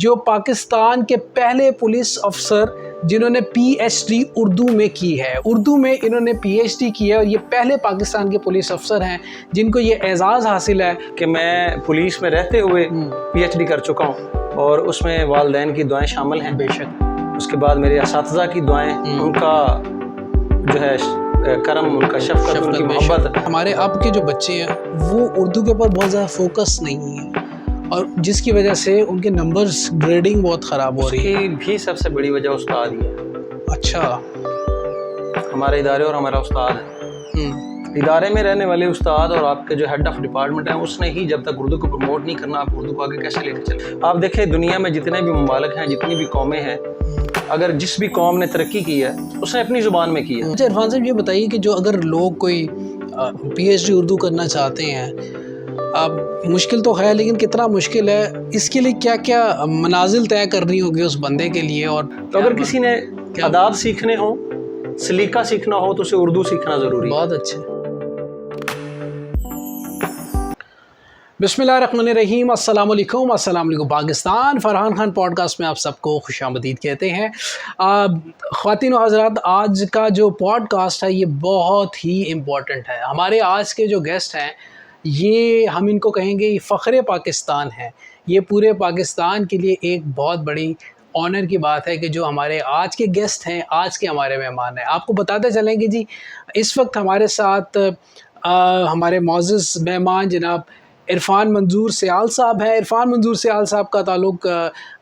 جو پاکستان کے پہلے پولیس افسر جنہوں نے پی ایچ ڈی اردو میں کی ہے. اردو میں انہوں نے پی ایچ ڈی کی ہے اور یہ پہلے پاکستان کے پولیس افسر ہیں جن کو یہ اعزاز حاصل ہے کہ میں پولیس میں رہتے ہوئے پی ایچ ڈی کر چکا ہوں اور اس میں والدین کی دعائیں شامل ہیں. بے شک. اس کے بعد میرے اساتذہ کی دعائیں، ان کا جو ہے کرم، ان کا شفقت، ان کی محبت. ہمارے اب کے جو بچے ہیں وہ اردو کے اوپر بہت زیادہ فوکس نہیں ہے اور جس کی وجہ سے ان کے نمبرز گریڈنگ بہت خراب ہو رہی ہے. اس کی بھی سب سے بڑی وجہ استاد ہی ہے. اچھا. ہمارے ادارے اور ہمارا استاد ہے. ادارے میں رہنے والے استاد اور آپ کے جو ہیڈ آف ڈپارٹمنٹ ہیں، اس نے ہی جب تک اردو کو پروموٹ نہیں کرنا، آپ اردو کو آگے کیسے لے کے چلیں؟ آپ دیکھیں دنیا میں جتنے بھی ممالک ہیں، جتنی بھی قومیں ہیں، اگر جس بھی قوم نے ترقی کی ہے اس نے اپنی زبان میں کی ہے. اچھا عرفان صاحب، یہ بتائیے کہ جو اگر لوگ کوئی پی ایچ ڈی اردو کرنا چاہتے ہیں، اب مشکل تو ہے لیکن کتنا مشکل ہے، اس کے لیے کیا کیا منازل طے کرنی ہوگی اس بندے کے لیے؟ اور تو اگر کسی نے آداب سیکھنے ہوں، سلیقہ سیکھنا ہو، تو اسے اردو سیکھنا ضروری ہے. بہت اچھے. بسم اللہ الرحمن الرحیم. السلام علیکم پاکستان. فرحان خان پوڈ کاسٹ میں آپ سب کو خوش آمدید کہتے ہیں. خواتین و حضرات، آج کا جو پوڈ کاسٹ ہے یہ بہت ہی امپورٹنٹ ہے. ہمارے آج کے جو گیسٹ ہیں یہ ہم ان کو کہیں گے یہ فخر پاکستان ہے. یہ پورے پاکستان کے لیے ایک بہت بڑی آنر کی بات ہے کہ جو ہمارے آج کے گیسٹ ہیں، آج کے ہمارے مہمان ہیں. آپ کو بتاتے چلیں گے جی، اس وقت ہمارے ساتھ ہمارے معزز مہمان جناب عرفان منظور سیال صاحب ہیں. عرفان منظور سیال صاحب کا تعلق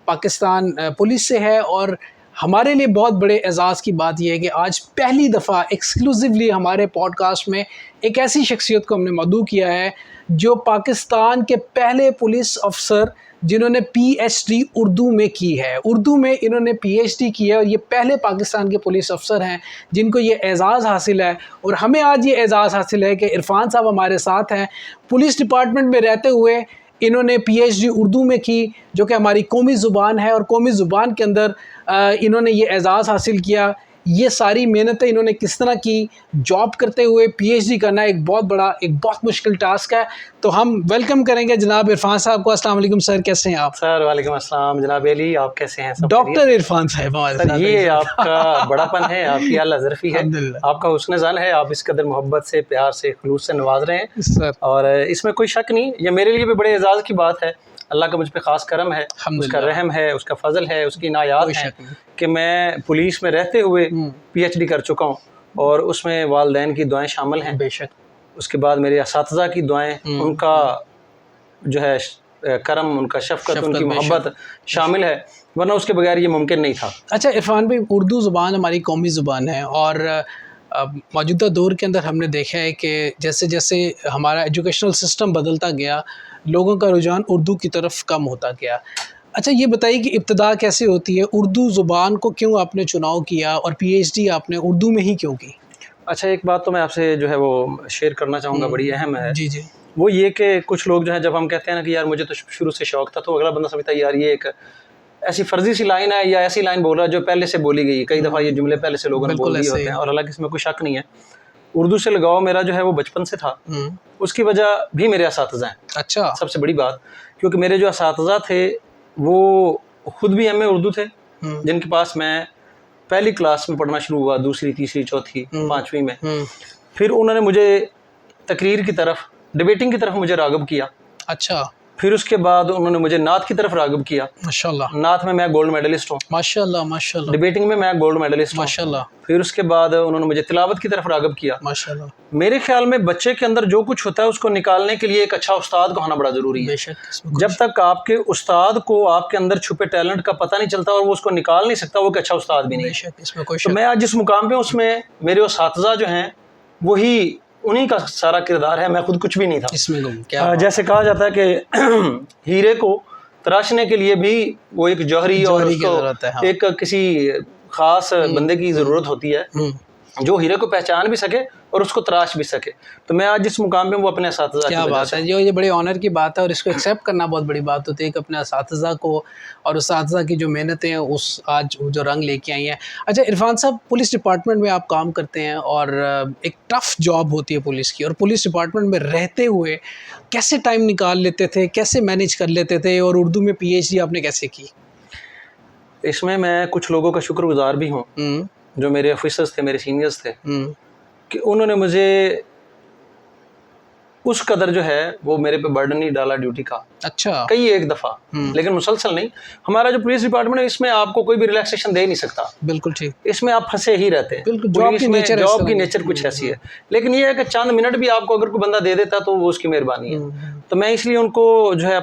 پاکستان پولیس سے ہے اور ہمارے لیے بہت بڑے اعزاز کی بات یہ ہے کہ آج پہلی دفعہ ایکسکلوزیولی ہمارے پوڈ کاسٹ میں ایک ایسی شخصیت کو ہم نے مدعو کیا ہے جو پاکستان کے پہلے پولیس افسر جنہوں نے پی ایچ ڈی اردو میں کی ہے. اردو میں انہوں نے پی ایچ ڈی کی ہے اور یہ پہلے پاکستان کے پولیس افسر ہیں جن کو یہ اعزاز حاصل ہے. اور ہمیں آج یہ اعزاز حاصل ہے کہ عرفان صاحب ہمارے ساتھ ہیں. پولیس ڈپارٹمنٹ میں رہتے ہوئے انہوں نے پی ایچ ڈی اردو میں کی جو کہ ہماری قومی زبان ہے اور قومی زبان کے اندر انہوں نے یہ اعزاز حاصل کیا. یہ ساری محنتیں انہوں نے کس طرح کی، جاب کرتے ہوئے پی ایچ ڈی کرنا ایک بہت مشکل ٹاسک ہے. تو ہم ویلکم کریں گے جناب عرفان صاحب کو. السلام علیکم سر، کیسے ہیں آپ؟ سر وعلیکم السلام جناب علی، آپ کیسے ہیں؟ ڈاکٹر عرفان صاحب ہمارے ساتھ. یہ آپ کا بڑا پن ہے، آپ کی اعلیٰ ظرفی ہے، آپ کا حسن زن ہے، آپ اس قدر محبت سے، پیار سے، خلوص سے نواز رہے ہیں سر. اور اس میں کوئی شک نہیں، یہ میرے لیے بھی بڑے اعزاز کی بات ہے. اللہ کا مجھ پہ خاص کرم ہے، اس کا رحم ہے، اس کا فضل ہے، اس کی عنایات ہیں کہ میں پولیس میں رہتے ہوئے پی ایچ ڈی کر چکا ہوں اور اس میں والدین کی دعائیں شامل ہیں. بے شک. اس کے بعد میرے اساتذہ کی دعائیں، ان کا جو ہے کرم، ان کا شفقت، ان کی محبت شامل ہے، ورنہ اس کے بغیر یہ ممکن نہیں تھا. اچھا عرفان بھائی، اردو زبان ہماری قومی زبان ہے اور موجودہ دور کے اندر ہم نے دیکھا ہے کہ جیسے جیسے ہمارا ایجوکیشنل سسٹم بدلتا گیا، لوگوں کا رجحان اردو کی طرف کم ہوتا گیا. اچھا یہ بتائیے کہ ابتدا کیسے ہوتی ہے؟ اردو زبان کو کیوں آپ نے چناؤ کیا اور پی ایچ ڈی آپ نے اردو میں ہی کیوں کی؟ اچھا ایک بات تو میں آپ سے جو ہے وہ شیئر کرنا چاہوں گا، بڑی اہم ہے. جی جی. وہ یہ کہ کچھ لوگ جو ہیں، جب ہم کہتے ہیں نا کہ یار مجھے تو شروع سے شوق تھا، تو اگلا بندہ سمجھتا ہے یار یہ ایک ایسی فرضی سی لائن ہے یا ایسی لائن بول رہا ہے جو پہلے سے بولی گئی. کئی دفعہ یہ جملے پہلے سے لوگوں نے بول دیے ہوتے ہیں اور حالانکہ اس میں کوئی شک نہیں ہے. اردو سے لگاؤ میرا جو ہے وہ بچپن سے تھا. اس کی وجہ بھی میرے اساتذہ ہیں. اچھا. سب سے بڑی بات، کیونکہ میرے جو اساتذہ تھے وہ خود بھی ایم اے اردو تھے، جن کے پاس میں پہلی کلاس میں پڑھنا شروع ہوا، دوسری، تیسری، چوتھی، پانچویں میں. پھر انہوں نے مجھے تقریر کی طرف، ڈبیٹنگ کی طرف مجھے راغب کیا. اچھا. پھر اس کے بعد انہوں نے مجھے نعت کی طرف راغب کیا. ماشاءاللہ. نعت میں گولڈ میڈلسٹ ہوں. ماشاءاللہ ماشاءاللہ. ڈبیٹنگ میں گولڈ میڈلسٹ ہوں. ماشاءاللہ. پھر اس کے بعد انہوں نے مجھے تلاوت کی طرف راغب کیا. ماشاءاللہ. میرے خیال میں بچے کے اندر جو کچھ ہوتا ہے اس کو نکالنے کے لیے ایک اچھا استاد کا ہونا بڑا ضروری ہے. بے شک. جب تک آپ کے استاد کو آپ کے اندر چھپے ٹیلنٹ کا پتہ نہیں چلتا اور وہ اس کو نکال نہیں سکتا، وہ ایک اچھا استاد بھی نہیں. بے شک، اس میں کوئی تو میں آج جس مقام پہ ہوں اس میں میرے اساتذہ جو ہیں وہی انہی کا سارا کردار ہے، میں خود کچھ بھی نہیں تھا. اس میں کیا جیسے کہا جاتا ہے کہ ہیرے کو تراشنے کے لیے بھی وہ ایک جوہری اور اس کو ایک کسی خاص بندے کی ضرورت ہوتی ہے جو ہیرے کو پہچان بھی سکے اور اس کو تراش بھی سکے. تو میں آج جس مقام پہ وہ اپنے اساتذہ. کیا بات ہے، یہ بڑے آنر کی بات ہے اور اس کو ایکسیپٹ کرنا بہت بڑی بات ہوتی ہے کہ اپنے اساتذہ کو اور اساتذہ کی جو محنتیں ہیں اس آج جو رنگ لے کے آئی ہیں. اچھا عرفان صاحب، پولیس ڈپارٹمنٹ میں آپ کام کرتے ہیں اور ایک ٹف جاب ہوتی ہے پولیس کی، اور پولیس ڈپارٹمنٹ میں رہتے ہوئے کیسے ٹائم نکال لیتے تھے، کیسے مینیج کر لیتے تھے، اور اردو میں پی ایچ ڈی آپ نے کیسے کی؟ اس میں کچھ لوگوں کا شکر گزار بھی ہوں جو میرے آفیسرز تھے، میرے سینئرز تھے، کہ انہوں نے مجھے اس قدر جو ہے وہ میرے پہ برڈن نہیں ڈالا ڈیوٹی کا. اچھا. کئی ایک دفعہ، لیکن مسلسل نہیں. ہمارا جو پولیس ڈپارٹمنٹ ہے اس میں آپ کو کوئی بھی ریلیکسیشن دے نہیں سکتا. بالکل ٹھیک. اس میں آپ پھنسے ہی رہتے ہیں. جاب کی نیچر کچھ ایسی ہے. لیکن یہ ہے کہ چند منٹ بھی آپ کو اگر کوئی بندہ دے دیتا تو وہ اس کی مہربانی ہے. تو میں اس لیے ان کو جو ہے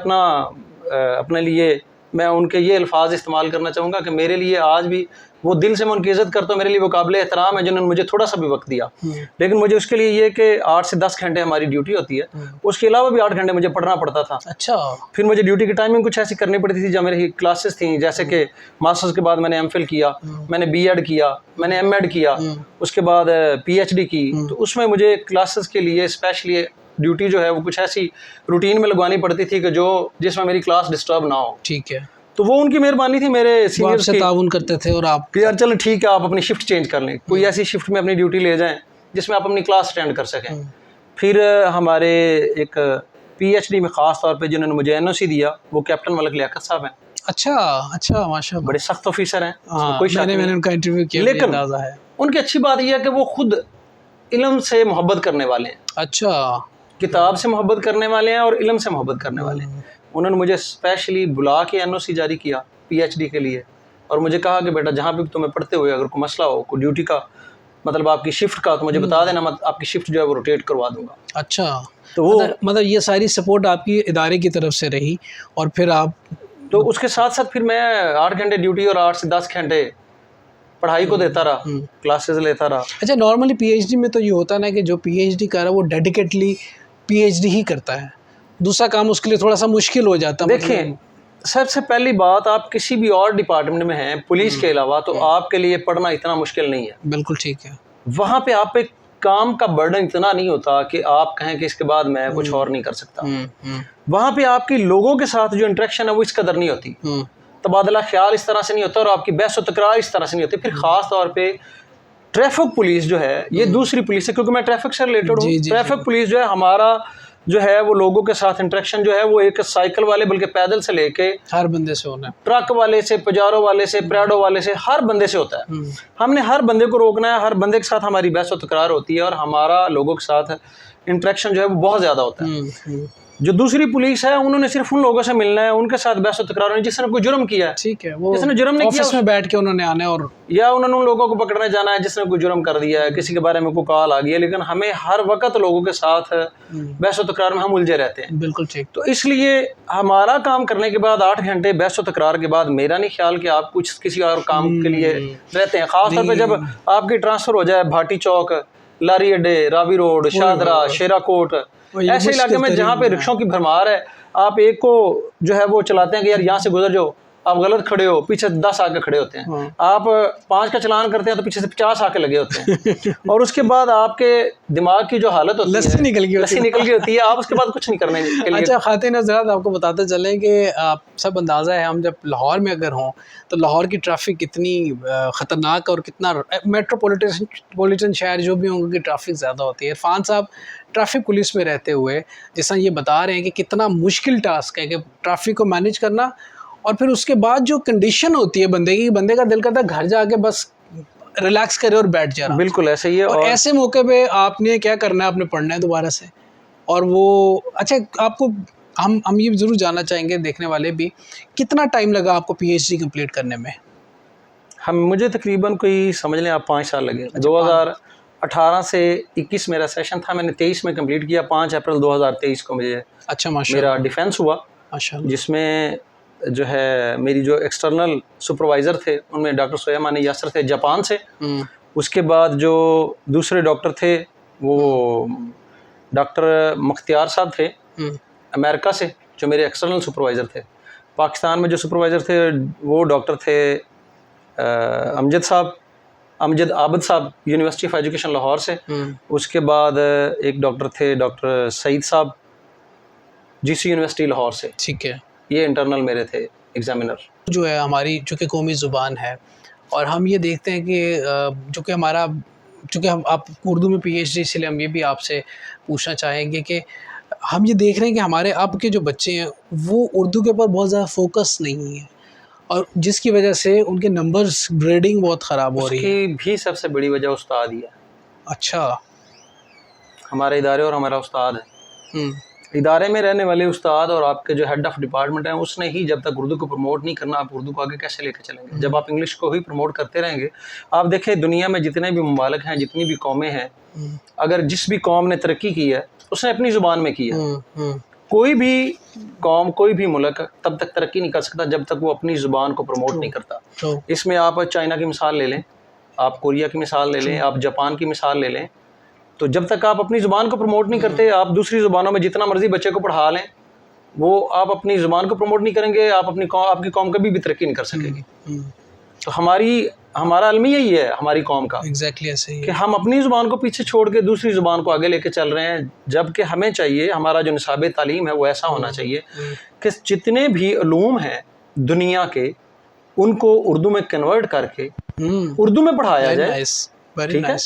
اپنے لیے میں ان کے یہ الفاظ استعمال کرنا چاہوں گا کہ میرے لیے آج بھی وہ دل سے میں ان کی عزت کرتا ہوں، میرے لیے وہ قابل احترام ہے جنہوں نے مجھے تھوڑا سا بھی وقت دیا. لیکن مجھے اس کے لیے یہ کہ 8 سے 10 گھنٹے ہماری ڈیوٹی ہوتی ہے، اس کے علاوہ بھی 8 گھنٹے مجھے پڑھنا پڑتا تھا. اچھا. پھر مجھے ڈیوٹی کی ٹائمنگ کچھ ایسی کرنی پڑتی تھی. جب میری کلاسز تھیں، جیسے کہ ماسٹرز کے بعد میں نے ایم فل کیا، میں نے بی ایڈ کیا، میں نے ایم ایڈ کیا، اس کے بعد پی ایچ ڈی کی، تو اس میں مجھے کلاسز کے لیے اسپیشلی ڈیوٹی جو ہے وہ کچھ ایسی روٹین میں لگوانی پڑتی تھی کہ جس میں میری کلاس ڈسٹرب نہ ہو. ٹھیک ہے. تو وہ ان کی مہربانی تھی، میرے سینئرز سے تعاون کرتے تھے. اور آپ کہ یار چلو ٹھیک ہے آپ اپنی شفٹ چینج کر لیں، کوئی ایسی شفٹ میں اپنی ڈیوٹی لے جائیں جس میں آپ اپنی کلاس اٹینڈ کر سکیں. پھر ہمارے ایک پی ایچ ڈی میں خاص طور پہ جنہوں نے مجھے این او سی دیا وہ کیپٹن ملک لیاقت صاحب ہیں. اچھا ماشاء اللہ. بڑے سخت آفیسر ہیں، میں نے ان کا انٹرویو کیا. لیکن ان کی اچھی بات یہ ہے کہ وہ خود علم سے محبت کرنے والے ہیں. اچھا. کتاب سے محبت کرنے والے ہیں اور علم سے محبت کرنے والے ہیں. انہوں نے مجھے اسپیشلی بلا کے این او سی جاری کیا پی ایچ ڈی کے لیے، اور مجھے کہا کہ بیٹا جہاں بھی تمہیں پڑھتے ہوئے اگر کوئی مسئلہ ہو، کوئی ڈیوٹی کا مطلب آپ کی شفٹ کا، تو مجھے بتا دینا، میں آپ کی شفٹ جو ہے وہ روٹیٹ کروا دوں گا. اچھا. تو وہ مطلب یہ ساری سپورٹ آپ کی ادارے کی طرف سے رہی. اور پھر آپ تو اس کے ساتھ ساتھ پھر میں 8 گھنٹے ڈیوٹی اور 8 سے 10 گھنٹے پڑھائی کو دیتا رہا، کلاسز لیتا رہا. اچھا. نارملی پی ایچ ڈی میں تو یہ ہوتا ہے نا کہ جو پی ایچ ڈی کر رہا ہے وہ ڈیڈیکیٹلی پی ایچ ڈی ہی کرتا ہے، دوسرا کام اس کے لیے تھوڑا سا مشکل ہو جاتا ہے. دیکھیں سب سے پہلی بات، آپ کسی بھی اور ڈپارٹمنٹ میں ہیں پولیس کے علاوہ، تو آپ کے لیے پڑھنا اتنا مشکل نہیں ہے. بالکل ٹھیک ہے. وہاں پہ آپ پہ کام کا برڈن اتنا نہیں ہوتا کہ آپ کہیں کہ اس کے بعد میں کچھ اور نہیں کر سکتا. وہاں پہ آپ کی لوگوں کے ساتھ جو انٹریکشن ہے وہ اس قدر نہیں ہوتی، تبادلہ خیال اس طرح سے نہیں ہوتا، اور آپ کی بحث و تکرار اس طرح سے نہیں ہوتی. پھر خاص طور پہ ٹریفک پولیس جو ہے، یہ دوسری پولیس ہے، کیونکہ میں ٹریفک سے ریلیٹڈ ہوں. ٹریفک پولیس جو ہے ہمارا جو ہے وہ لوگوں کے ساتھ انٹریکشن جو ہے وہ ایک سائیکل والے بلکہ پیدل سے لے کے ہر بندے سے ہونا ہے، ٹرک والے سے، پجارو والے سے، پریڈو والے سے، ہر بندے سے ہوتا ہے. ہم نے ہر بندے کو روکنا ہے، ہر بندے کے ساتھ ہماری بحث و تکرار ہوتی ہے، اور ہمارا لوگوں کے ساتھ انٹریکشن جو ہے وہ بہت زیادہ ہوتا ہے. جو دوسری پولیس ہے انہوں نے صرف ان لوگوں سے ملنا ہے، ان کے ساتھ بحث و تکرار ہونی جس نے کوئی جرم کیا ہے. ٹھیک ہے. وہ جس نے جرم نہیں کیا آفس میں بیٹھ کے انہوں نے آنا ہے، اور یا انہوں نے ان لوگوں کو پکڑنے جانا ہے جس نے کوئی جرم کر دیا ہے، کسی کے بارے میں کوئی کال آ گئی ہے. لیکن ہمیں ہر وقت لوگوں کے ساتھ بحث و تکرار میں ہم الجھے رہتے ہیں. بالکل ٹھیک. تو اس لیے ہمارا کام کرنے کے بعد 8 گھنٹے بحث و تکرار کے بعد میرا نہیں خیال کہ آپ کچھ کسی اور کام کے لیے رہتے ہیں. خاص طور پہ جب آپ کی ٹرانسفر ہو جائے بھاٹی چوک، لاری اڈے، راوی روڈ، شاہدرہ، شیرا کوٹ، ایسے علاقے میں جہاں پہ رکشوں کی بھرمار ہے، آپ ایک کو جو ہے وہ چلاتے ہیں کہ یار یہاں سے گزر جاؤ، آپ غلط کھڑے ہو، پیچھے 10 آ کے کھڑے ہوتے ہیں. آپ 5 کا چلان کرتے ہیں تو پیچھے سے 50 آ کے لگے ہوتے ہیں. اور اس کے بعد آپ کے دماغ کی جو حالت ہوتی ہے، لسی نکل گئی ہوتی ہے، آپ اس کے بعد کچھ نہیں کرنے کے لیے. اچھا خواتین حضرات، آپ کو بتاتے چلیں کہ آپ سب اندازہ ہے ہم جب لاہور میں اگر ہوں تو لاہور کی ٹریفک کتنی خطرناک اور کتنا میٹروپولیٹن شہر جو بھی ہوں گے ٹریفک زیادہ ہوتی ہے. عرفان صاحب ٹریفک پولیس میں رہتے ہوئے جس طرح یہ بتا رہے ہیں کہ کتنا مشکل ٹاسک ہے کہ ٹریفک کو مینیج کرنا، اور پھر اس کے بعد جو کنڈیشن ہوتی ہے بندے کی، بندے کا دل کرتا ہے گھر جا کے بس ریلیکس کرے اور بیٹھ جانا. بالکل ایسے ہی ہے. اور ایسے موقع پہ آپ نے کیا کرنا ہے؟ آپ نے پڑھنا ہے دوبارہ سے. اور وہ اچھا آپ کو ہم یہ ضرور جاننا چاہیں گے، دیکھنے والے بھی، کتنا ٹائم لگا آپ کو پی ایچ ڈی کمپلیٹ کرنے میں؟ مجھے تقریباً کوئی سمجھ لیں آپ 5 سال لگے. 2018 سے 21 میرا سیشن تھا، میں نے 23 میں کمپلیٹ کیا. 5 اپریل 2023 کو مجھے اچھا میرا ڈیفینس ہوا، جس میں جو ہے میری جو ایکسٹرنل سپروائزر تھے ان میں ڈاکٹر سلیمان یاسر تھے جاپان سے. اس کے بعد جو دوسرے ڈاکٹر تھے وہ ڈاکٹر مختار صاحب تھے امریکہ سے، جو میرے ایکسٹرنل سپروائزر تھے. پاکستان میں جو سپروائزر تھے وہ ڈاکٹر تھے امجد عابد صاحب، یونیورسٹی آف ایجوکیشن لاہور سے. اس کے بعد ایک ڈاکٹر تھے ڈاکٹر سعید صاحب، جی سی یونیورسٹی لاہور سے. ٹھیک ہے. یہ انٹرنل میرے تھے ایگزامینر. جو ہے ہماری چونکہ قومی زبان ہے، اور ہم یہ دیکھتے ہیں کہ چونکہ ہم آپ اردو میں پی ایچ ڈی، اس لیے ہم یہ بھی آپ سے پوچھنا چاہیں گے کہ ہم یہ دیکھ رہے ہیں کہ ہمارے اب کے جو بچے ہیں وہ اردو کے اوپر بہت زیادہ فوکس نہیں ہے. اور جس کی وجہ سے ان کے نمبرز گریڈنگ بہت خراب ہو رہی ہے. اس کی بھی سب سے بڑی وجہ استاد ہی ہے. اچھا. ہمارے ادارے اور ہمارا استاد ہے. ادارے میں رہنے والے استاد اور آپ کے جو ہیڈ آف ڈپارٹمنٹ ہیں اس نے ہی جب تک اردو کو پروموٹ نہیں کرنا آپ اردو کو آگے کیسے لے کے چلیں گے؟ جب آپ انگلش کو ہی پروموٹ کرتے رہیں گے. آپ دیکھیں دنیا میں جتنے بھی ممالک ہیں جتنی بھی قومیں ہیں اگر جس بھی قوم نے ترقی کی ہے اس نے اپنی زبان میں کی ہے. کوئی بھی قوم کوئی بھی ملک تب تک ترقی نہیں کر سکتا جب تک وہ اپنی زبان کو پروموٹ نہیں کرتا. اس میں آپ چائنا کی مثال لے لیں, آپ کوریا کی مثال لے لیں, آپ جاپان کی مثال لے لیں. تو جب تک آپ اپنی زبان کو پروموٹ نہیں کرتے آپ دوسری زبانوں میں جتنا مرضی بچے کو پڑھا لیں وہ آپ اپنی زبان کو پروموٹ نہیں کریں گے, آپ کی قوم کبھی بھی ترقی نہیں کر سکے گی. تو ہمارا المیہ یہی ہے ہماری قوم کا کہ ہم اپنی زبان کو پیچھے چھوڑ کے دوسری زبان کو آگے لے کے چل رہے ہیں, جبکہ ہمیں چاہیے ہمارا جو نصاب تعلیم ہے وہ ایسا ہونا چاہیے کہ جتنے بھی علوم ہیں دنیا کے ان کو اردو میں کنورٹ کر کے اردو میں پڑھایا جائے, ٹھیک ہے,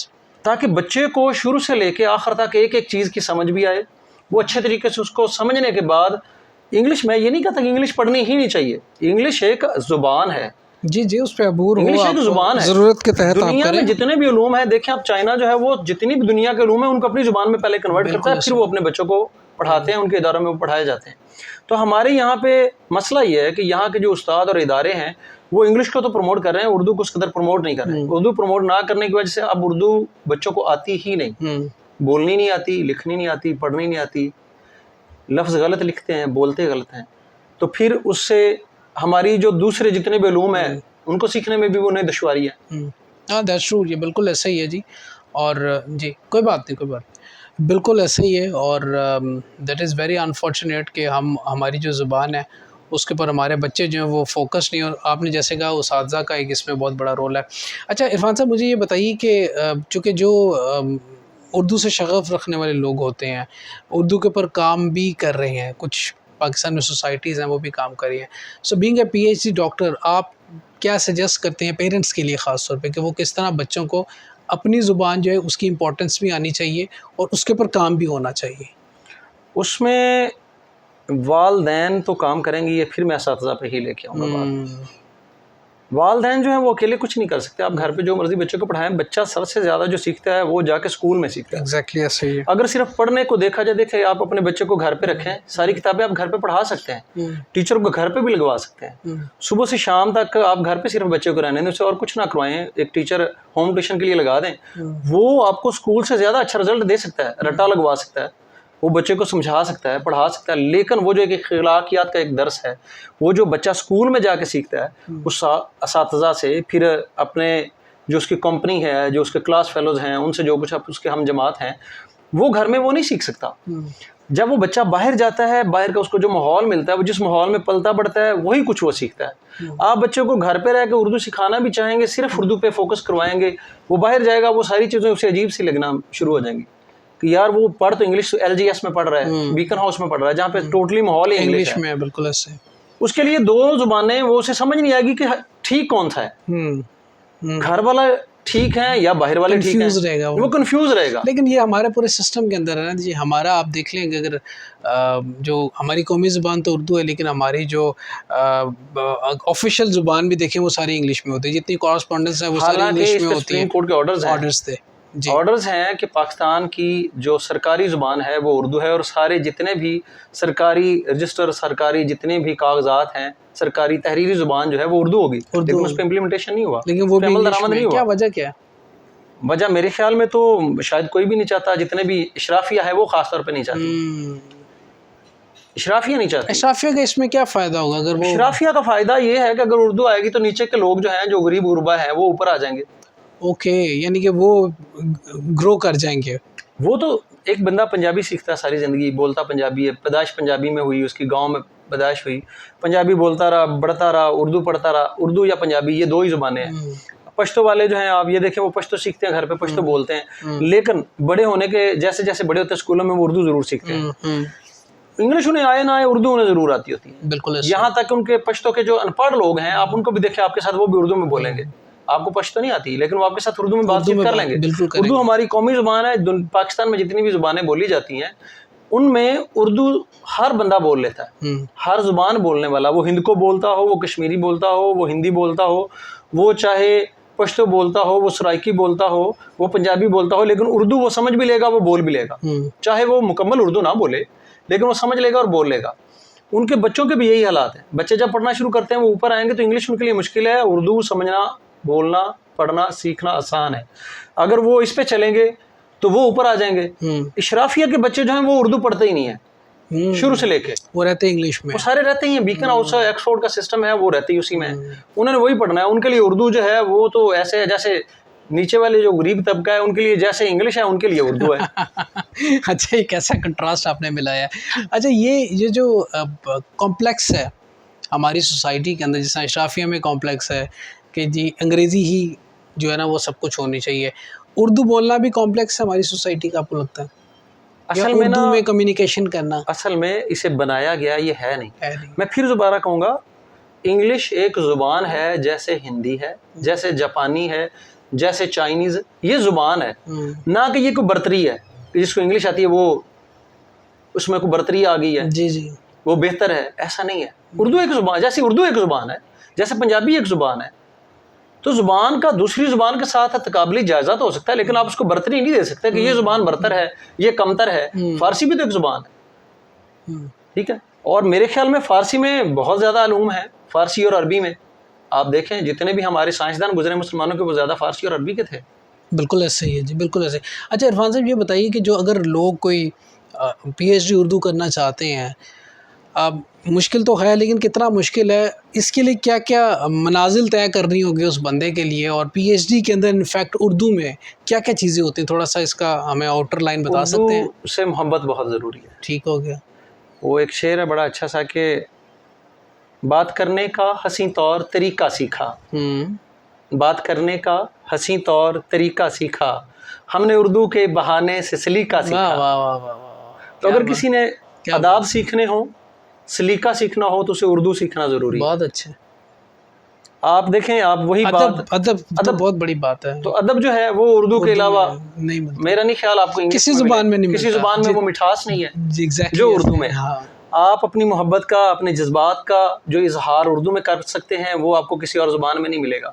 تاکہ بچے کو شروع سے لے کے آخر تک ایک ایک چیز کی سمجھ بھی آئے. وہ اچھے طریقے سے اس کو سمجھنے کے بعد انگلش, میں یہ نہیں کہتا کہ انگلش پڑھنی ہی نہیں چاہیے, انگلش ایک زبان ہے. جی اس پہ عبور ہو, انگلش ایک زبان ہے ضرورت کے تحت. دنیا میں جتنے بھی علوم ہیں دیکھیں آپ چائنا جو ہے وہ جتنی بھی دنیا کے علوم ہیں ان کو اپنی زبان میں پہلے کنورٹ کرتا ہے, پھر وہ اپنے بچوں کو پڑھاتے ہیں, ان کے اداروں میں وہ پڑھائے جاتے ہیں. تو ہمارے یہاں پہ مسئلہ یہ ہے کہ یہاں کے جو استاد اور ادارے ہیں وہ انگلش کو تو پروموٹ کر رہے ہیں, اردو کو اس قدر پروموٹ نہیں کر رہے ہیں. اردو پروموٹ نہ کرنے کی وجہ سے اب اردو بچوں کو آتی ہی نہیں, بولنی نہیں آتی, لکھنی نہیں آتی, پڑھنی نہیں آتی, لفظ غلط لکھتے ہیں, بولتے غلط ہیں. تو پھر اس سے ہماری جو دوسرے جتنے بھی علوم ہیں ان کو سیکھنے میں بھی انہیں دشواری ہے. ہاں دیٹس ٹرو, یہ بالکل ایسا ہی ہے جی. اور جی کوئی بات نہیں, بالکل ایسا ہی ہے. اور دیٹ از ویری انفارچونیٹ کہ ہماری جو زبان ہے اس کے اوپر ہمارے بچے جو ہیں وہ فوکس نہیں, اور آپ نے جیسے کہا اساتذہ کا ایک اس میں بہت بڑا رول ہے. اچھا عرفان صاحب مجھے یہ بتائیے کہ چونکہ جو اردو سے شغف رکھنے والے لوگ ہوتے ہیں اردو کے اوپر کام بھی کر رہے ہیں, کچھ پاکستان میں سوسائٹیز ہیں وہ بھی کام کر رہی ہیں. سو بینگ اے پی ایچ ڈی ڈاکٹر آپ کیا سجیسٹ کرتے ہیں پیرنٹس کے لیے خاص طور پہ کہ وہ کس طرح بچوں کو اپنی زبان جو ہے اس کی امپورٹنس بھی آنی چاہیے اور اس کے اوپر کام بھی ہونا چاہیے؟ اس میں والدین تو کام کریں گے, یہ پھر میں اساتذہ پہ ہی لے کے آؤں گا بات. والدین جو ہیں وہ اکیلے کچھ نہیں کر سکتے. آپ گھر پہ جو مرضی بچے کو پڑھائیں, بچہ سب سے زیادہ جو سیکھتا ہے وہ جا کے اسکول میں سیکھتا ہے. ایگزیکٹلی ایسے ہی ہے. اگر صرف پڑھنے کو دیکھا جائے, دیکھیں آپ اپنے بچے کو گھر پہ رکھیں, ساری کتابیں آپ گھر پہ پڑھا سکتے ہیں, ٹیچر کو گھر پہ بھی لگوا سکتے ہیں. صبح سے شام تک آپ گھر پہ صرف بچے کو رہنے دیں, اسے اور کچھ نہ کروائیں, ایک ٹیچر ہوم ٹیوشن کے لیے لگا دیں, وہ آپ کو اسکول سے زیادہ اچھا رزلٹ دے سکتا ہے, رٹا لگوا سکتا ہے, وہ بچے کو سمجھا سکتا ہے, پڑھا سکتا ہے. لیکن وہ جو ایک اخلاقیات کا ایک درس ہے وہ جو بچہ اسکول میں جا کے سیکھتا ہے اس اساتذہ سے, پھر اپنے جو اس کی کمپنی ہے, جو اس کے کلاس فیلوز ہیں, ان سے جو کچھ اس کے ہم جماعت ہیں, وہ گھر میں وہ نہیں سیکھ سکتا. جب وہ بچہ باہر جاتا ہے, باہر کا اس کو جو ماحول ملتا ہے, وہ جس ماحول میں پلتا بڑھتا ہے وہی کچھ وہ سیکھتا ہے. آپ بچے کو گھر پہ رہ کے اردو سکھانا بھی چاہیں گے, صرف اردو پہ فوکس کروائیں گے, وہ باہر جائے گا وہ ساری چیزیں اسے عجیب سی لگنا شروع ہو جائیں گی کہ یار وہ پڑھ تو انگلش ایل جی ایس میں پڑھ رہا ہے, بیکن ہاؤس میں پڑھ رہا ہے, جہاں پہ ٹوٹلی ماحول ہی انگلش میں. بالکل ایسے اس کے لیے دو زبانیں وہ اسے سمجھ نہیں آئے گی کہ ٹھیک کون سا ہے, گھر والا ٹھیک ہے یا باہر والے ٹھیک ہیں, وہ کنفیوز رہے گا. لیکن یہ ہمارے پورے سسٹم کے اندر ہے نا جی. ہمارا آپ دیکھ لیں کہ اگر جو ہماری قومی زبان تو اردو ہے, لیکن ہماری جو آفیشیل زبان بھی دیکھیں وہ ساری انگلش میں ہوتی ہے, جتنی کورسپونڈنس ہے وہ ساری انگلش میں ہوتی ہے. سپریم کورٹ کے آرڈرز تھے, آرڈرز ہیں کہ پاکستان کی جو سرکاری زبان ہے وہ اردو ہے, اور سارے جتنے بھی سرکاری رجسٹر, سرکاری جتنے بھی کاغذات ہیں, سرکاری تحریری زبان جو ہے وہ اردو ہوگی, لیکن اس پہ امپلیمنٹیشن نہیں ہوا, لیکن وہ بھی عمل درآمد نہیں ہوا. کیا وجہ کیا ہے؟ وجہ میرے خیال میں تو شاید کوئی بھی نہیں چاہتا, جتنے بھی اشرافیہ ہے وہ خاص طور پہ نہیں چاہتی. اشرافیہ نہیں چاہتی. اشرافیہ کا اس میں کیا فائدہ ہوگا؟ اگر وہ اشرافیہ کا فائدہ یہ ہے کہ اگر اردو آئے گی تو نیچے کے لوگ جو ہیں, جو غریب غربا ہیں, وہ اوپر آ جائیں گے. اوکے, یعنی کہ وہ گرو کر جائیں گے. وہ تو ایک بندہ پنجابی سیکھتا ہے ساری زندگی, بولتا پنجابی ہے, پیدائش پنجابی میں ہوئی, اس کی گاؤں میں پیدائش ہوئی, پنجابی بولتا رہا, بڑھتا رہا, اردو پڑھتا رہا. اردو یا پنجابی یہ دو ہی زبانیں ہیں. پشتو والے جو ہیں آپ یہ دیکھیں وہ پشتو سیکھتے ہیں, گھر پہ پشتو بولتے ہیں, لیکن بڑے ہونے کے جیسے جیسے بڑے ہوتے ہیں اسکولوں میں وہ اردو ضرور سیکھتے ہیں. انگلش انہیں آئے نہ آئے, اردو انہیں ضرور آتی ہوتی ہے. بالکل. یہاں تک ان کے پشتو کے جو ان پڑھ لوگ ہیں, آپ ان کو بھی دیکھیں, آپ کے ساتھ وہ بھی اردو میں بولیں گے. آپ کو پشتو نہیں آتی لیکن وہ آپ کے ساتھ اردو میں بات چیت کر لیں گے. اردو ہماری قومی زبان ہے. پاکستان میں جتنی بھی زبانیں بولی جاتی ہیں ان میں اردو ہر بندہ بول لیتا ہے، ہر زبان بولنے والا، وہ ہند کو بولتا ہو، وہ کشمیری بولتا ہو، وہ ہندی بولتا ہو، وہ چاہے پشتو بولتا ہو، وہ سرائکی بولتا ہو، وہ پنجابی بولتا ہو، لیکن اردو وہ سمجھ بھی لے گا، وہ بول بھی لے گا، چاہے وہ مکمل اردو نہ بولے لیکن وہ سمجھ لے گا اور بول لے گا۔ ان کے بچوں کے بھی یہی حالات ہیں، بچے جب پڑھنا شروع کرتے ہیں وہ اوپر آئیں گے تو انگلش ان کے لیے مشکل ہے، اردو سمجھنا، بولنا، پڑھنا، سیکھنا آسان ہے۔ اگر وہ اس پہ چلیں گے تو وہ اوپر آ جائیں گے۔ اشرافیہ کے بچے جو ہیں وہ اردو پڑھتے ہی نہیں ہیں شروع سے لے کے، وہ رہتے ہیں انگلش میں، وہ سارے رہتے ہی ہیں، بیکن ہاؤس ایکسفورڈ کا سسٹم ہے، وہ رہتے ہی اسی میں، انہوں نے وہی پڑھنا ہے۔ ان کے لیے اردو جو ہے وہ تو ایسے ہے جیسے نیچے والے جو غریب طبقہ ہے ان کے لیے جیسے انگلش ہے ان کے لیے اردو ہے۔ اچھا، یہ کیسا کنٹراسٹ آپ نے ملایا ہے۔ اچھا، یہ جو کمپلیکس ہے ہماری سوسائٹی کے اندر، جیسا اشرافیہ میں کمپلیکس ہے کہ جی انگریزی ہی جو ہے نا وہ سب کچھ ہونی چاہیے، اردو بولنا بھی کمپلیکس ہے ہماری سوسائٹی کا، آپ کو لگتا ہے؟ اصل میں اردو میں کمیونیکیشن کرنا اصل میں اسے بنایا گیا یہ ہے نہیں۔ میں پھر دوبارہ کہوں گا، انگلش ایک زبان ہے جیسے ہندی ہے، جیسے جاپانی ہے، جیسے چائنیز، یہ زبان ہے، نہ کہ یہ کوئی برتری ہے کہ جس کو انگلش آتی ہے وہ اس میں کوئی برتری آ گئی ہے، جی جی، وہ بہتر ہے، ایسا نہیں ہے۔ اردو ایک زبان، جیسے اردو ایک زبان ہے، جیسے پنجابی ایک زبان ہے، تو زبان کا دوسری زبان کے ساتھ تقابلی جائزہ تو ہو سکتا ہے، لیکن آپ اس کو برتری نہیں دے سکتے کہ یہ زبان برتر ہے، یہ کمتر ہے۔ فارسی بھی تو ایک زبان ہے، ٹھیک ہے، اور میرے خیال میں فارسی میں بہت زیادہ علوم ہے، فارسی اور عربی میں آپ دیکھیں جتنے بھی ہمارے سائنسدان گزرے مسلمانوں کے وہ زیادہ فارسی اور عربی کے تھے۔ بالکل ایسے ہی ہے جی، بالکل ایسے۔ اچھا عرفان صاحب، یہ بتائیے کہ جو اگر لوگ کوئی پی ایچ ڈی اردو کرنا چاہتے ہیں، مشکل تو ہے لیکن کتنا مشکل ہے، اس کے لیے کیا کیا منازل طے کرنی ہوگی اس بندے کے لیے، اور پی ایچ ڈی کے اندر انفیکٹ اردو میں کیا کیا چیزیں ہوتی ہیں، تھوڑا سا اس کا ہمیں آؤٹر لائن بتا سکتے ہیں؟ اردو سے محبت بہت ضروری ہے۔ ٹھیک ہو گیا، وہ ایک شعر ہے بڑا اچھا سا کہ بات کرنے کا حسین طور طریقہ سیکھا، بات کرنے کا حسین طور طریقہ سیکھا، ہم نے اردو کے بہانے سے سلیقہ سیکھا۔ واہ واہ واہ واہ، تو اگر کسی نے آداب سیکھنے ہوں، سلیقہ سیکھنا ہو تو اسے اردو سیکھنا ضروری ہے۔ بہت اچھے، آپ دیکھیں، آپ وہی بات، ادب بہت بڑی بات ہے، تو ادب جو ہے وہ اردو کے علاوہ نہیں ملتا، میرا نہیں خیال آپ کو کسی زبان میں نہیں ملتا، کسی زبان میں وہ مٹھاس نہیں ہے جی ایگزیکٹلی جو اردو میں۔ آپ اپنی محبت کا، اپنے جذبات کا جو اظہار اردو میں کر سکتے ہیں وہ آپ کو کسی اور زبان میں نہیں ملے گا۔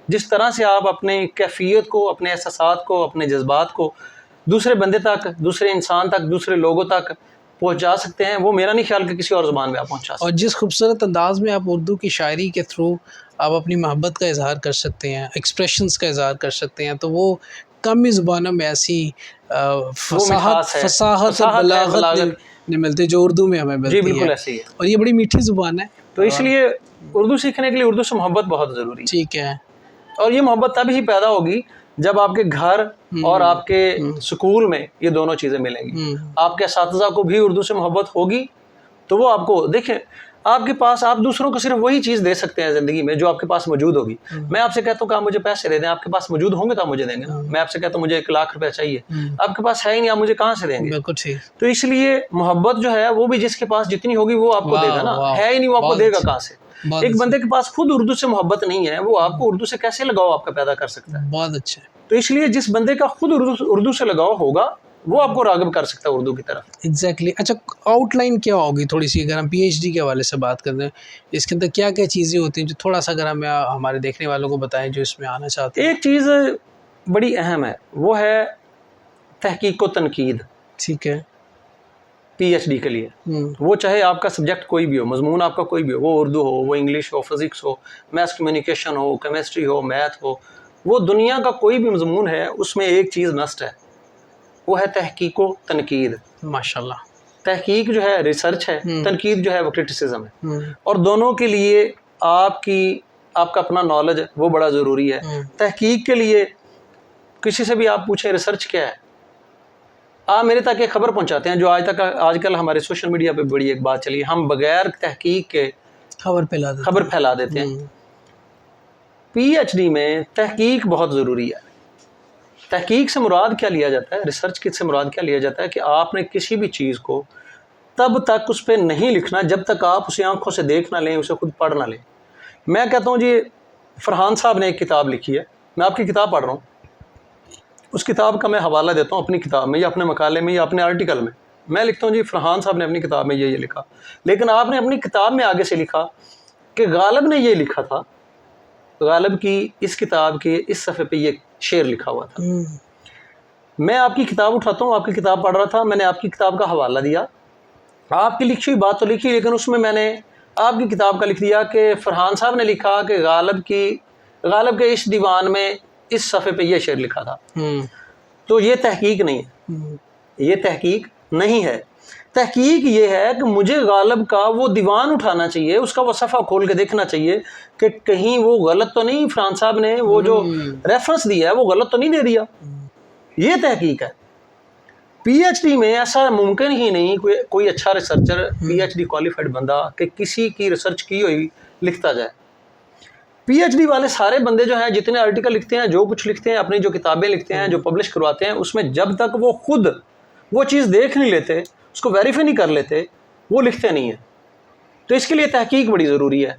جس طرح سے آپ اپنے کیفیت کو، اپنے احساسات کو، اپنے جذبات کو دوسرے بندے تک، دوسرے انسان تک، دوسرے لوگوں تک پہنچا سکتے ہیں، وہ میرا نہیں خیال کہ کسی اور زبان میں آپ پہنچا سکتے ہیں۔ اور جس خوبصورت انداز میں آپ اردو کی شاعری کے تھرو آپ اپنی محبت کا اظہار کر سکتے ہیں، ایکسپریشنز کا اظہار کر سکتے ہیں، تو وہ کم ہی زبانوں میں ایسی فصاحت اور بلاغت نہیں ملتی جو اردو میں ہمیں ملتی ہے۔ جی بالکل ایسے ہی ہے، اور یہ بڑی میٹھی زبان ہے، تو اس لیے اردو سیکھنے کے لیے اردو سے محبت بہت ضروری ہے۔ ٹھیک ہے، اور یہ محبت تب ہی پیدا ہوگی جب آپ کے گھر اور آپ کے سکول میں یہ دونوں چیزیں ملیں گی۔ آپ کے اساتذہ کو بھی اردو سے محبت ہوگی تو وہ آپ کو، دیکھیں آپ کے پاس، آپ دوسروں کو صرف وہی چیز دے سکتے ہیں زندگی میں جو آپ کے پاس موجود ہوگی۔ میں آپ سے کہتا ہوں کہ آپ مجھے پیسے دے دیں، آپ کے پاس موجود ہوں گے تو آپ مجھے دیں گے نا۔ میں آپ سے کہتا ہوں مجھے 1,00,000 روپے چاہیے، آپ کے پاس ہے ہی نہیں، آپ مجھے کہاں سے دیں گے؟ بالکل ٹھیک۔ تو اس لیے محبت جو ہے وہ بھی جس کے پاس جتنی ہوگی وہ آپ کو دے گا نا، ہے ہی نہیں وہ آپ کو دے گا کہاں سے؟ ایک بندے کے پاس خود اردو سے محبت نہیں ہے، وہ آپ کو اردو سے کیسے لگاؤ آپ کا پیدا کر سکتا ہے؟ بہت اچھا۔ تو اس لیے جس بندے کا خود اردو سے لگاؤ ہوگا وہ آپ کو راغب کر سکتا ہے اردو کی طرف۔ ایگزیکٹلی۔ اچھا، آؤٹ لائن کیا ہوگی تھوڑی سی، اگر ہم پی ایچ ڈی کے حوالے سے بات کرتے ہیں، اس کے اندر کیا کیا چیزیں ہوتی ہیں جو تھوڑا سا اگر ہمیں ہمارے دیکھنے والوں کو بتائیں جو اس میں آنا چاہتے ہیں؟ ایک چیز بڑی اہم ہے، وہ ہے تحقیق و تنقید۔ ٹھیک ہے، پی ایچ ڈی کے لیے وہ چاہے آپ کا سبجیکٹ کوئی بھی ہو، مضمون آپ کا کوئی بھی ہو، وہ اردو ہو، وہ انگلش ہو، فزکس ہو، میتھس کمیونیکیشن ہو، کیمسٹری ہو، میتھ ہو، وہ دنیا کا کوئی بھی مضمون ہے، اس میں ایک چیز مسٹ ہے، وہ ہے تحقیق و تنقید۔ ماشاءاللہ۔ تحقیق جو ہے ریسرچ ہے، تنقید جو ہے وہ کرٹیسزم ہے، اور دونوں کے لیے آپ کا اپنا نالج وہ بڑا ضروری ہے۔ تحقیق کے لیے کسی سے بھی آپ پوچھیں ریسرچ کیا ہے، آپ میرے تک ایک خبر پہنچاتے ہیں جو آج کل ہمارے سوشل میڈیا پہ بڑی ایک بات چلی ہے، ہم بغیر تحقیق کے خبر پھیلا دیتے ہیں۔ پی ایچ ڈی میں تحقیق بہت ضروری ہے۔ تحقیق سے مراد کیا لیا جاتا ہے، ریسرچ سے مراد کیا لیا جاتا ہے کہ آپ نے کسی بھی چیز کو تب تک اس پہ نہیں لکھنا جب تک آپ اسے آنکھوں سے دیکھ نہ لیں، اسے خود پڑھ نہ لیں۔ میں کہتا ہوں جی، فرحان صاحب نے ایک کتاب لکھی ہے، میں آپ کی کتاب پڑھ رہا ہوں، اس کتاب کا میں حوالہ دیتا ہوں اپنی کتاب میں یا اپنے مقالے میں یا اپنے آرٹیکل میں۔ میں لکھتا ہوں جی فرحان صاحب نے اپنی کتاب میں یہ لکھا، لیکن آپ نے اپنی کتاب میں آگے سے لکھا کہ غالب نے یہ لکھا تھا، غالب کی اس کتاب کے اس صفحے پہ یہ شعر لکھا ہوا تھا۔ میں آپ کی کتاب اٹھاتا ہوں، آپ کی کتاب پڑھ رہا تھا، میں نے آپ کی کتاب کا حوالہ دیا، آپ کی لکھی ہوئی بات تو لکھی، لیکن اس میں نے آپ کی کتاب کا لکھ دیا کہ فرحان صاحب نے لکھا کہ غالب کے اس دیوان میں اس صفحے پہ یہ شعر لکھا تھا۔ تو یہ تحقیق نہیں ہے، یہ تحقیق نہیں ہے۔ تحقیق یہ ہے کہ مجھے غالب کا وہ دیوان اٹھانا چاہیے، اس کا وہ صفحہ کھول کے دیکھنا چاہیے کہ کہیں وہ غلط تو نہیں، فرحان صاحب نے وہ جو ریفرنس دیا ہے وہ غلط تو نہیں دے دیا۔ یہ تحقیق ہے۔ پی ایچ ڈی میں ایسا ممکن ہی نہیں کوئی اچھا ریسرچر، پی ایچ ڈی کوالیفائڈ بندہ کہ کسی کی ریسرچ کی ہوئی لکھتا جائے۔ پی ایچ ڈی والے سارے بندے جو ہیں جتنے آرٹیکل لکھتے ہیں، جو کچھ لکھتے ہیں، اپنی جو کتابیں لکھتے ہیں، جو پبلش کرواتے ہیں، اس میں جب تک وہ خود وہ چیز دیکھ نہیں لیتے، اس کو ویریفائی نہیں کر لیتے، وہ لکھتے نہیں ہیں۔ تو اس کے لیے تحقیق بڑی ضروری ہے۔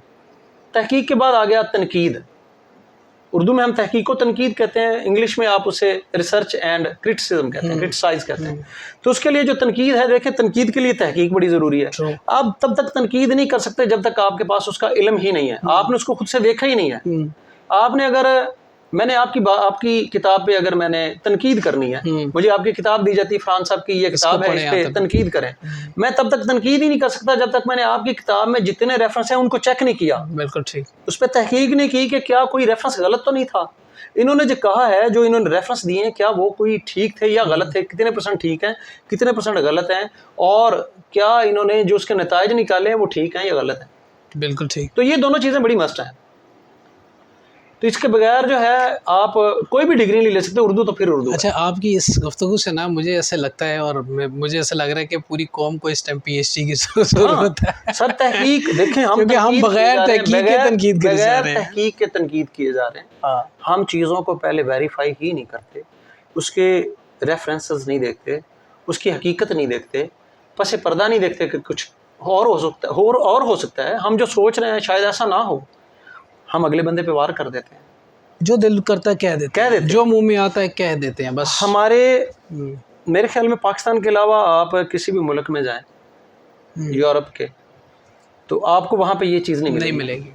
تحقیق کے بعد آ گیا تنقید۔ اردو میں ہم تحقیق کو تنقید کہتے ہیں، انگلش میں آپ اسے ریسرچ اینڈ کرٹیسزم کہتے ہیں، کرٹیسائز کہتے ہیں۔ تو اس کے لیے جو تنقید ہے، دیکھیں تنقید کے لیے تحقیق بڑی ضروری ہے۔ آپ تب تک تنقید نہیں کر سکتے جب تک آپ کے پاس اس کا علم ہی نہیں ہے، آپ نے اس کو خود سے دیکھا ہی نہیں ہے۔ آپ نے اگر میں نے آپ کی کتاب پہ اگر میں نے تنقید کرنی ہے، مجھے آپ کی کتاب دی جاتی ہے، فرحان صاحب کی یہ کتاب ہے، اس پہ تنقید کریں، میں تب تک تنقید ہی نہیں کر سکتا جب تک میں نے آپ کی کتاب میں جتنے ریفرنس ہیں ان کو چیک نہیں کیا۔ بالکل ٹھیک۔ اس پہ تحقیق نہیں کی کہ کیا کوئی ریفرنس غلط تو نہیں تھا، انہوں نے جو کہا ہے، جو انہوں نے ریفرنس دیے ہیں، کیا وہ کوئی ٹھیک تھے یا غلط تھے، کتنے پرسنٹ ٹھیک ہیں، کتنے پرسنٹ غلط ہیں، اور کیا انہوں نے جو اس کے نتائج نکالے ہیں وہ ٹھیک ہیں یا غلط ہیں۔ بالکل ٹھیک۔ تو یہ دونوں چیزیں بڑی مسٹ ہیں۔ تو اس کے بغیر جو ہے آپ کوئی بھی ڈگری نہیں لے سکتے، اردو تو پھر اردو۔ اچھا، آپ کی اس گفتگو سے نا مجھے ایسے لگتا ہے، اور مجھے ایسا لگ رہا ہے کہ پوری قوم کو اس ٹائم پی ایچ ڈی کی ضرورت ہے۔ سر تحقیق دیکھیں، ہم بغیر تحقیق کے تنقید کیے جا رہے ہیں، بغیر تحقیق کے تنقید کیے جا رہے ہیں۔ ہم چیزوں کو پہلے ویریفائی ہی نہیں کرتے، اس کے ریفرنسز نہیں دیکھتے، اس کی حقیقت نہیں دیکھتے، پس پردہ نہیں دیکھتے کہ کچھ اور ہو سکتا ہے، ہم جو سوچ رہے ہیں شاید ایسا نہ ہو، ہم اگلے بندے پہ وار کر دیتے ہیں، جو دل کرتا ہے کہہ دیتے ہیں، جو منہ میں آتا ہے کہہ دیتے ہیں بس۔ میرے خیال میں پاکستان کے علاوہ آپ کسی بھی ملک میں جائیں یورپ کے، تو آپ کو وہاں پہ یہ چیز نہیں ملے گی۔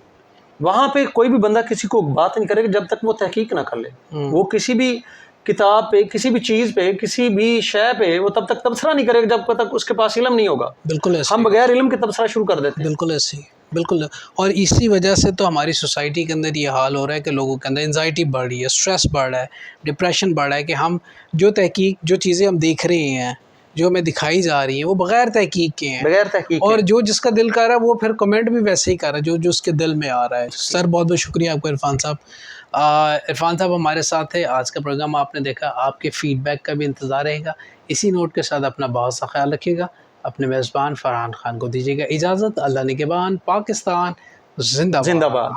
وہاں پہ کوئی بھی بندہ کسی کو بات نہیں کرے گا جب تک وہ تحقیق نہ کر لے۔ وہ کسی بھی کتاب پہ، کسی بھی چیز پہ، کسی بھی شے پہ وہ تب تک تبصرہ نہیں کرے گا جب تک اس کے پاس علم نہیں ہوگا۔ بالکل ایسے ہم بغیر علم کے تبصرہ شروع کر دیتے ہیں۔ بالکل ایسے ہی، بالکل۔ اور اسی وجہ سے تو ہماری سوسائٹی کے اندر یہ حال ہو رہا ہے کہ لوگوں کے اندر انزائٹی بڑھ رہی ہے، اسٹریس بڑھ رہا ہے، ڈپریشن بڑھ رہا ہے، کہ ہم جو تحقیق، جو چیزیں ہم دیکھ رہے ہیں، جو ہمیں دکھائی جا رہی ہیں، وہ بغیر تحقیق کے ہیں، بغیر تحقیق اور جو جس کا دل کر رہا ہے وہ پھر کمنٹ بھی ویسے ہی کر رہا ہے جو اس کے دل میں آ رہا ہے۔ سر بہت بہت شکریہ آپ کو عرفان صاحب۔ عرفان صاحب ہمارے ساتھ ہے، آج کا پروگرام آپ نے دیکھا، آپ کے فیڈ بیک کا بھی انتظار رہے گا۔ اسی نوٹ کے ساتھ اپنا بہت سا خیال رکھیے گا، اپنے میزبان فرحان خان کو دیجیے گا اجازت۔ اللہ نگہبان، پاکستان زندہ باد۔